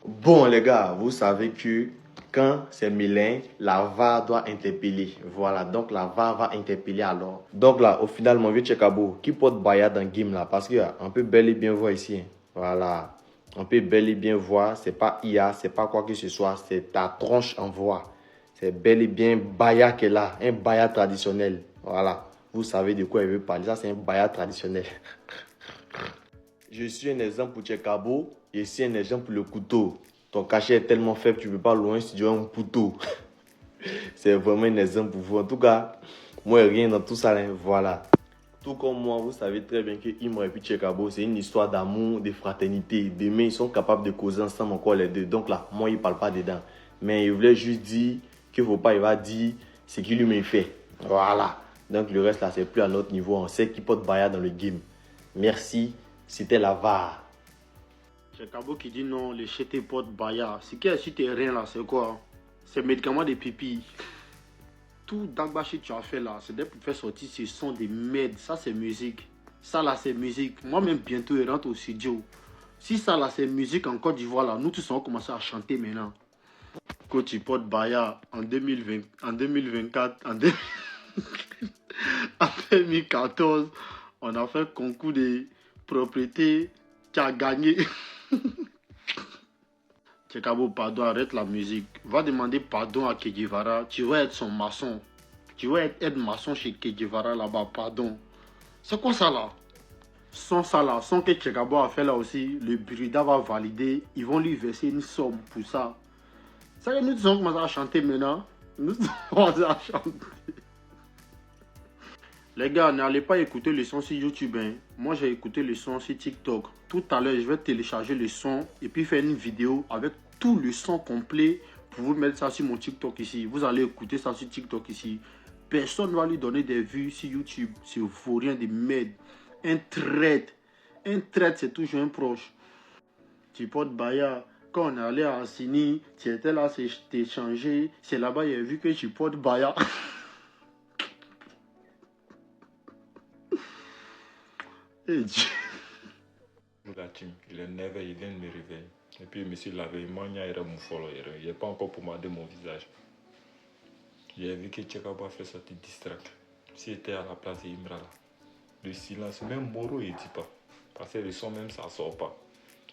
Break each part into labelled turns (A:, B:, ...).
A: Bon, les gars, vous savez que quand c'est Mélin, la VAR doit interpeller. Voilà, donc la VAR va interpeller alors. Donc là, au final, mon vieux Tchekabo, qui porte Baya dans le game là? Parce qu'on peut bel et bien voir ici. Voilà. On peut bel et bien voir, c'est pas IA, c'est pas quoi que ce soit, c'est ta tronche en voix. C'est bel et bien Baya qui est là, un Baya traditionnel. Voilà. Vous savez de quoi il veut parler. Ça, c'est un Baya traditionnel. Je suis un exemple pour Tchekabo et je suis un exemple pour le couteau. Ton cachet est tellement faible, tu ne peux pas loin si tu as un couteau. C'est vraiment un exemple pour vous. En tout cas, moi, rien dans tout ça. Là, voilà. Tout comme moi, vous savez très bien que Imra et puis Tchekabo, c'est une histoire d'amour, de fraternité. Demain, ils sont capables de causer ensemble encore les deux. Donc là, moi, il ne parle pas dedans. Mais il voulait juste dire qu'il ne faut pas, il va dire ce qu'il lui fait. Voilà. Donc le reste là, c'est plus à notre niveau. On sait qui porte Baya dans le game. Merci. C'était la VAR.
B: C'est Kabo qui dit non, les chétés portent Baya. Ce qui est sur terrain là, c'est quoi? C'est médicaments de pipi. Tout Dagbashi tu as fait là, c'est pour faire sortir ce son des merdes. Ça c'est musique. Ça là c'est musique. Moi-même bientôt je rentre au studio. Si ça là c'est musique en Côte d'Ivoire là, nous tous on commencer à chanter maintenant. Quand tu portes Baya en 2020, en 2024, en 2014, on a fait un concours de propriété. Tu as gagné. Tchekabo, pardon, arrête la musique. Va demander pardon à Kedjivara. Tu vas être son maçon. Tu vas être maçon chez Kedjivara là-bas, pardon. C'est quoi ça là? Sans ça là, sans que Tchekabo a fait là aussi, le Burida va valider. Ils vont lui verser une somme pour ça. Ça y est, nous devons commencer à chanter maintenant. Nous devons commencer à chanter. Les gars, n'allez pas écouter le son sur YouTube. Hein. Moi, j'ai écouté le son sur TikTok. Tout à l'heure, je vais télécharger le son et puis faire une vidéo avec tout le son complet pour vous mettre ça sur mon TikTok ici. Vous allez écouter ça sur TikTok ici. Personne ne va lui donner des vues sur YouTube. C'est vaurien de merde. Un traite. Un traite, c'est toujours un proche. Tu portes Baya. Quand on est allé à Assini, tu étais là, t'es changé. C'est là-bas, il a vu que tu portes Baya. Et Dieu.
C: La team, il est never, il vient de me réveiller. Et puis, monsieur l'avait, il mon follow, il n'est pas encore pommardé mon visage. J'ai vu que Tchekabo a fait sortir distract. S'il était à la place d'Imra là, le silence, même Moro il ne dit pas. Parce que le son même ça ne sort pas.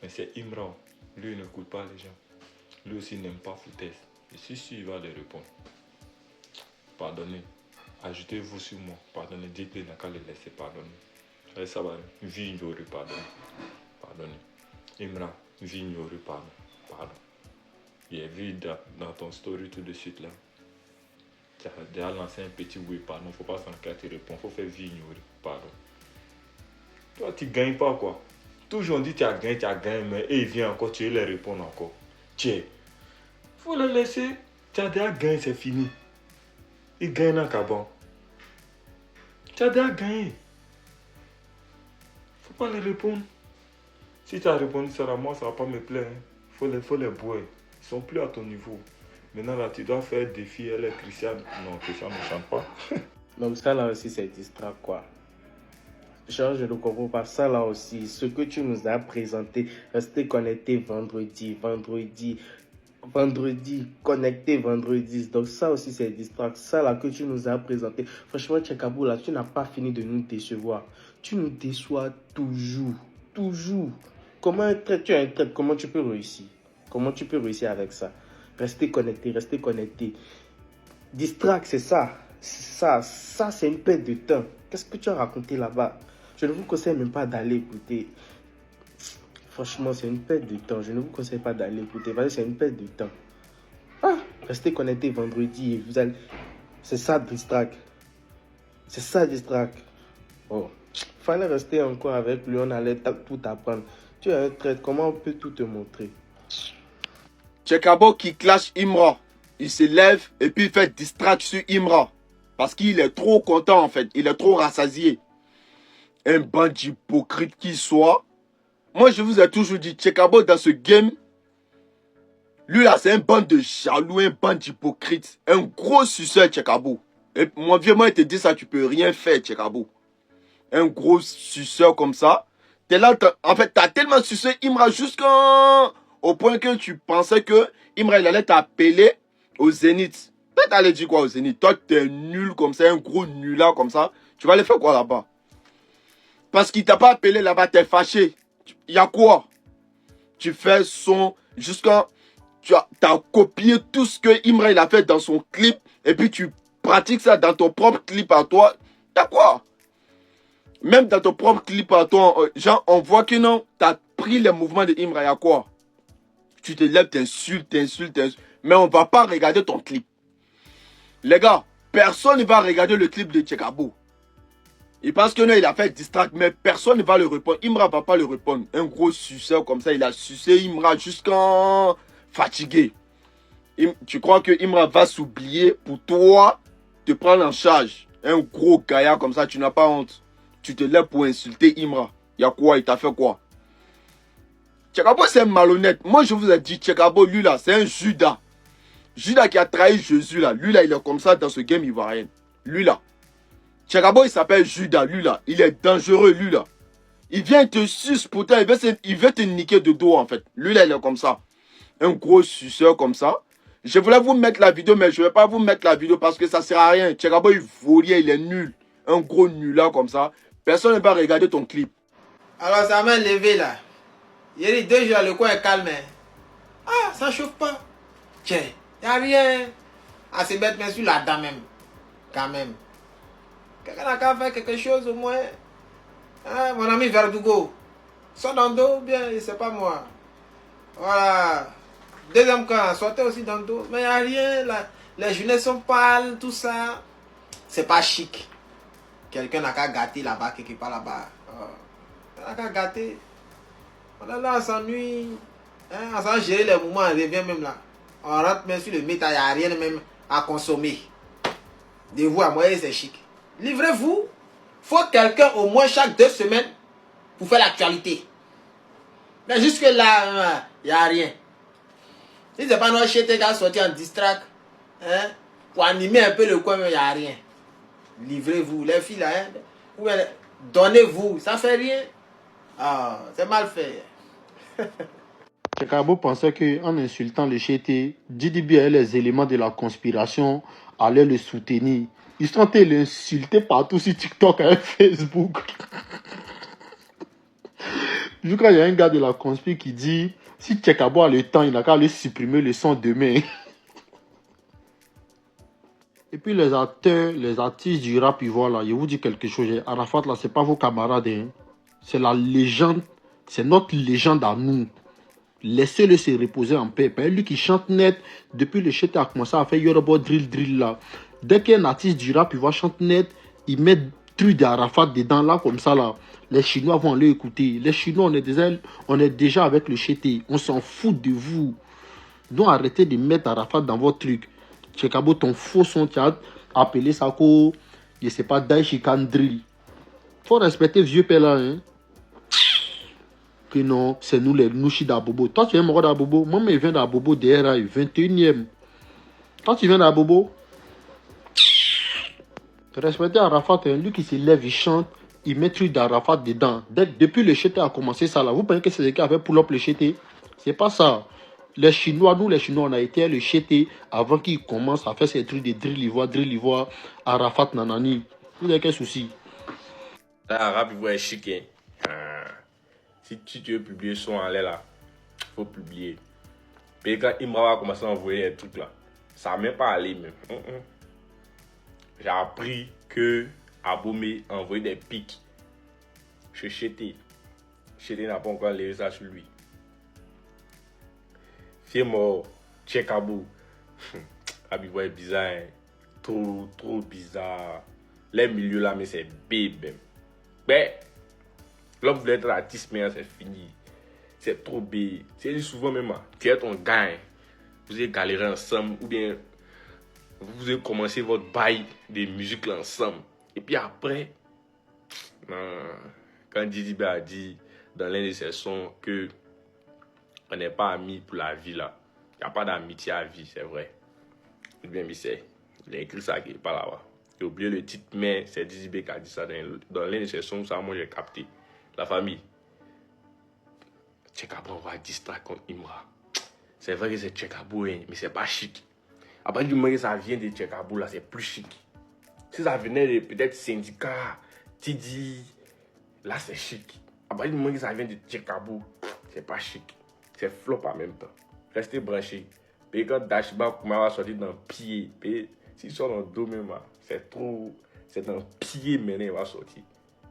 C: Mais c'est Imra, lui il n'écoute pas les gens. Lui aussi n'aime pas foutaise. Et si il va les répondre. Pardonnez. Ajoutez-vous sur moi. Pardonnez. Dites-le n'a qu'à les laisser pardonner. Et ça va, vignorer, pardon. Pardonnez. Imra, vignorer, pardon. Pardon. J'ai vu dans ton story tout de suite là. Tu as déjà lancé un petit oui, pardon. Il ne faut pas s'en qu'à te répondre. Il faut faire vignorer, pardon. Toi, tu ne gagnes pas quoi. Toujours on dit tu as gagné, mais il vient encore, tu les répondre encore. Tiens, il faut le laisser. Tu as déjà gagné, c'est fini. Il gagne dans Cabon. Tu as déjà gagné. Faut pas les répondre. Si tu as répondu ça à moi, ça va pas me plaire. Hein. Faut les boire. Ils sont plus à ton niveau. Maintenant là, tu dois faire défi. Elle est Christiane. Non, Christiane ne chante pas.
D: Donc ça là aussi c'est distract quoi. Genre, je ne comprends pas ça là aussi. Ce que tu nous as présenté, restez connecté vendredi, connecté vendredi. Donc ça aussi c'est distract. Ça là que tu nous as présenté. Franchement, Tchekabo là, tu n'as pas fini de nous décevoir. Tu nous déçois toujours. Toujours. Comment un trait, tu as un trait, comment tu peux réussir? Comment tu peux réussir avec ça? Restez connecté, restez connecté. Distract, c'est ça. Ça c'est une perte de temps. Qu'est-ce que tu as raconté là-bas? Je ne vous conseille même pas d'aller écouter. Franchement, c'est une perte de temps. Je ne vous conseille pas d'aller écouter. C'est une perte de temps. Ah, restez connectés vendredi et vous allez... C'est ça, distract. C'est ça, distract. Oh, fallait rester encore avec lui. On allait tout apprendre. Tu as un trait. Comment on peut tout te montrer?
E: Tchekabo qui clash Imra. Il se lève et puis il fait distract sur Imra. Parce qu'il est trop content en fait. Il est trop rassasié. Un band d'hypocrite qui soit. Moi je vous ai toujours dit, Tchekabo dans ce game, lui là c'est un band de jaloux, un band d'hypocrite. Un gros suceur Tchekabo. Et mon vieux, moi il te dit ça, tu peux rien faire Tchekabo. Un gros suceur comme ça. T'es là, en fait t'as tellement sucé Imra jusqu'au au point que tu pensais que Imra, il allait t'appeler au Zénith. Toi, t'allais dire quoi au Zénith? Toi, t'es nul comme ça, un gros nulard comme ça. Tu vas aller faire quoi là-bas? Parce qu'il t'a pas appelé là-bas, t'es fâché. Il y a quoi? Tu fais son... Jusqu'à... Tu as copié tout ce que Imra, il a fait dans son clip. Et puis tu pratiques ça dans ton propre clip à toi. T'as quoi? Même dans ton propre clip à toi, genre, on voit que non, t'as pris les mouvements de Imra, il y a quoi? Tu te lèves, t'insultes. Mais on va pas regarder ton clip. Les gars, personne ne va regarder le clip de Tchekabo. Il pense que non, il a fait distract, mais personne ne va le répondre. Imra va pas le répondre. Un gros suceur comme ça, il a sucé Imra jusqu'en fatigué. Tu crois que Imra va s'oublier pour toi, te prendre en charge? Un gros gaillard comme ça, tu n'as pas honte. Tu te lèves pour insulter Imra. Il y a quoi? Il t'a fait quoi? Tchekabo, c'est malhonnête. Moi, je vous ai dit, Tchekabo, lui là, c'est un Judas. Judas qui a trahi Jésus là. Lui là, il est comme ça dans ce game ivoirien. Lui là. Tchekabo, il s'appelle Judas. Lui là, il est dangereux, lui là. Il vient te sucer, pourtant, il veut te niquer de dos en fait. Lui là, il est comme ça. Un gros suceur comme ça. Je voulais vous mettre la vidéo, mais je ne vais pas vous mettre la vidéo parce que ça ne sert à rien. Tchekabo, il vaut rien, il est nul. Un gros nul là comme ça. Personne ne va regarder ton clip.
F: Alors ça m'a levé là. Il y a 2 jours, le coin est calme. Ah, ça chauffe pas. Tiens, il n'y a rien. Ah, c'est bête, mais sur la dame même. Quand même. Quelqu'un n'a qu'à faire quelque chose au moins. Ah, mon ami Verdugo. Soit dans le dos, bien, c'est pas moi. Voilà. Deuxième cas, sortez aussi dans le dos. Mais il n'y a rien là. Les journées sont pâles, tout ça. C'est pas chic. Quelqu'un n'a qu'à gâter là-bas, quelque part là-bas. On n'a qu'à gâter. On est là, on s'ennuie. Hein, on s'en gérer les moments, on revient même là. On rentre même sur le métal, il n'y a rien même à consommer. De vous à moi, c'est chic. Livrez-vous. Faut quelqu'un au moins chaque 2 semaines pour faire l'actualité. Mais jusque là, il n'y a rien. Si ce n'est pas notre chété qui a sorti en distract, hein, pour animer un peu le coin, il n'y a rien. Livrez-vous. Les filles là, hein, donnez-vous. Ça ne fait rien. Ah, c'est mal fait.
B: Tchekabo pensait qu'en insultant le chété, Didi et les éléments de la conspiration allaient le soutenir. Ils sont en train de l'insulter partout sur TikTok et Facebook. Je crois qu'il y a un gars de la conspiration qui dit si Tchekabo a le temps, il n'a qu'à aller supprimer le son demain. Et puis les acteurs, les artistes du rap ivoire là, je vous dis quelque chose. Arafat là, c'est pas vos camarades. Hein. C'est la légende, c'est notre légende à nous. Laissez-le se reposer en paix. Lui qui chante net, depuis le chète a commencé à faire Yoruba drill là. Dès qu'un artiste du rap il va chanter net, il met truc d'Arafat dedans là comme ça là. Les Chinois vont aller écouter. Les Chinois, on est déjà avec le chété. On s'en fout de vous. Donc arrêtez de mettre Arafat dans votre truc. Tchekabo, ton faux son, tu as appelé ça quoi? Je sais pas, Daishikan drill. Faut respecter vieux père là, hein. Que non, c'est nous les Nouchi d'Abobo. Toi, tu es mort d'Abobo. Moi, je viens d'Abobo DRA, 21e. Toi, tu viens d'Abobo. Respectez Arafat, hein. Lui qui se lève, il chante, il met truc d'Arafat dedans. Depuis le chété a commencé ça là. Vous pensez que c'est ce qui a fait pull up le chété? C'est pas ça. Les Chinois, nous les Chinois, on a été le chété avant qu'il commence à faire ces trucs de drill ivoire, Arafat nanani. Vous avez quel souci?
G: L'arabe, il va être chic, hein. Si tu veux publier son en l'air là, faut publier. Puis quand Imra va commencer à envoyer un truc là, ça ne m'est pas allé même. J'ai appris que Abomey a envoyé des pics chez Chété. Chété n'a pas encore levé ça sur lui. Fier mort, Tchekabo. Abiboy est bizarre, hein. Trop bizarre. Les milieux là, mais c'est bébé. Ben, l'homme voulait être artiste, mais c'est fini. C'est trop bébé. C'est souvent même, tu es ton gars, hein. Vous avez galéré ensemble, ou bien vous avez commencé votre bail de musique là ensemble. Et puis après, quand Didi B a dit dans l'un de ses sons que on n'est pas amis pour la vie là. Il n'y a pas d'amitié à vie, c'est vrai. Ou bien, il a écrit ça qui n'est pas là-bas. J'ai oublié le titre, mais c'est Didi B qui a dit ça dans l'un de ses sons, ça moi j'ai capté. La famille. Tchekabou va distraire contre Imra. C'est vrai que c'est Tchekabou, hein, mais c'est pas chic. Après du moment que ça vient de Tchekabou, là, c'est plus chic. Si ça venait de peut-être syndicat, Tidi, là, c'est chic. Après du moment que ça vient de Tchekabou, c'est pas chic. C'est flop en même temps. Restez branchés. Et quand Dashba va sortir dans le pied, s'il sort dans le dos même, c'est trop. C'est dans le pied maintenant il va sortir.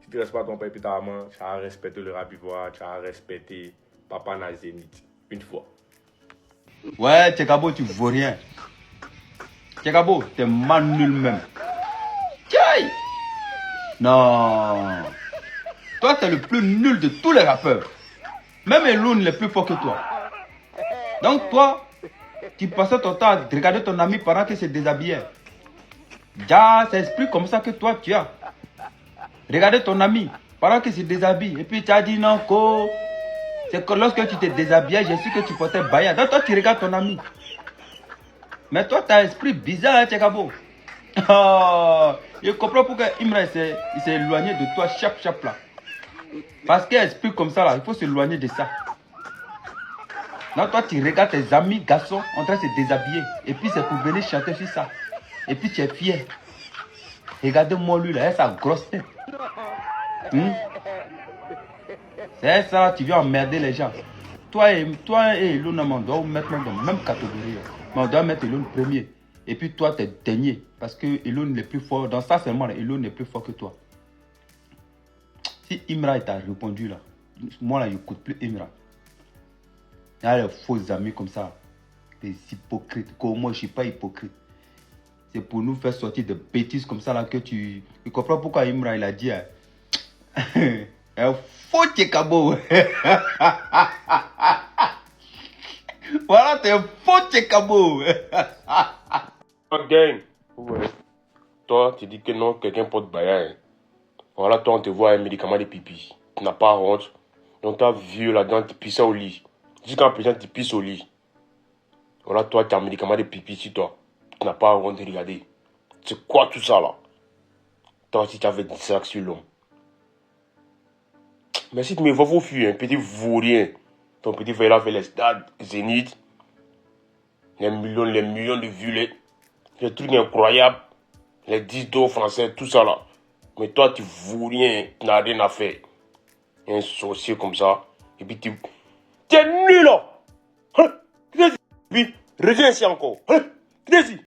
G: Si tu ne respectes pas ton père et ta maman, tu as respecté le rabivoire, tu as respecté Papa Nazénite. Une fois.
H: Ouais, Tchekabo, tu vaux rien. Tchekabo, t'es mal nul même. Tchaï! Non. Toi, t'es le plus nul de tous les rappeurs. Même Eloun est plus fort que toi. Donc toi, tu passais ton temps à regarder ton ami pendant qu'il se déshabillait. Ja, c'est esprit comme ça que toi tu as. Regardez ton ami pendant qu'il se déshabille. Et puis tu as dit non, quoi. C'est que lorsque tu te déshabillais, j'ai su que tu portais baya. Donc toi tu regardes ton ami. Mais toi tu as un esprit bizarre, hein, Tchekabo. Oh, je comprends pourquoi Imra s'est éloigné de toi chaque là. Parce qu'un esprit comme ça là, il faut s'éloigner de ça. Non, toi tu regardes tes amis garçons en train de se déshabiller. Et puis c'est pour venir chanter sur ça. Et puis tu es fier. Regardez-moi lui là, il a sa grosse tête. C'est ça là, tu viens emmerder les gens. Toi et Elon, on doit vous mettre dans la même catégorie. Mais on doit mettre Elon premier. Et puis toi, tu es dernier. Parce que Elon est plus fort. Dans ça seulement, Elon est plus fort que toi. Si Imra t'a répondu là, moi là, je n'écoute plus Imra. Il y a des faux amis comme ça. Des hypocrites. Comme moi, je ne suis pas hypocrite. C'est pour nous faire sortir de bêtises comme ça là que tu comprends pourquoi Imra il a dit un faux Tchekabo. Voilà, t'es un faux Tchekabo.
G: Gang. Ouais. Toi, tu dis que non, quelqu'un porte baya. Voilà, toi, on te voit un médicament de pipi. Tu n'as pas honte. Donc, tu as vu là-dedans, tu pisses au lit. Jusqu'à présent, tu pisses au lit. Voilà, toi, tu as un médicament de pipi sur toi. Tu n'as pas honte de regarder. C'est quoi tout ça là? Toi aussi, tu avais 10 sacs sur l'homme. Mais si tu me vois, faut fuir, un petit vaurien. Ton petit frère a fait les stades Zénith. Les millions de vues, les trucs incroyables. Les 10 d'eau français, tout ça là. Mais toi, tu vaux rien, tu n'as rien à faire. Un sorcier comme ça. Et puis tu es nul là. Hein? Puis reviens ici encore. Hein? Viens ici.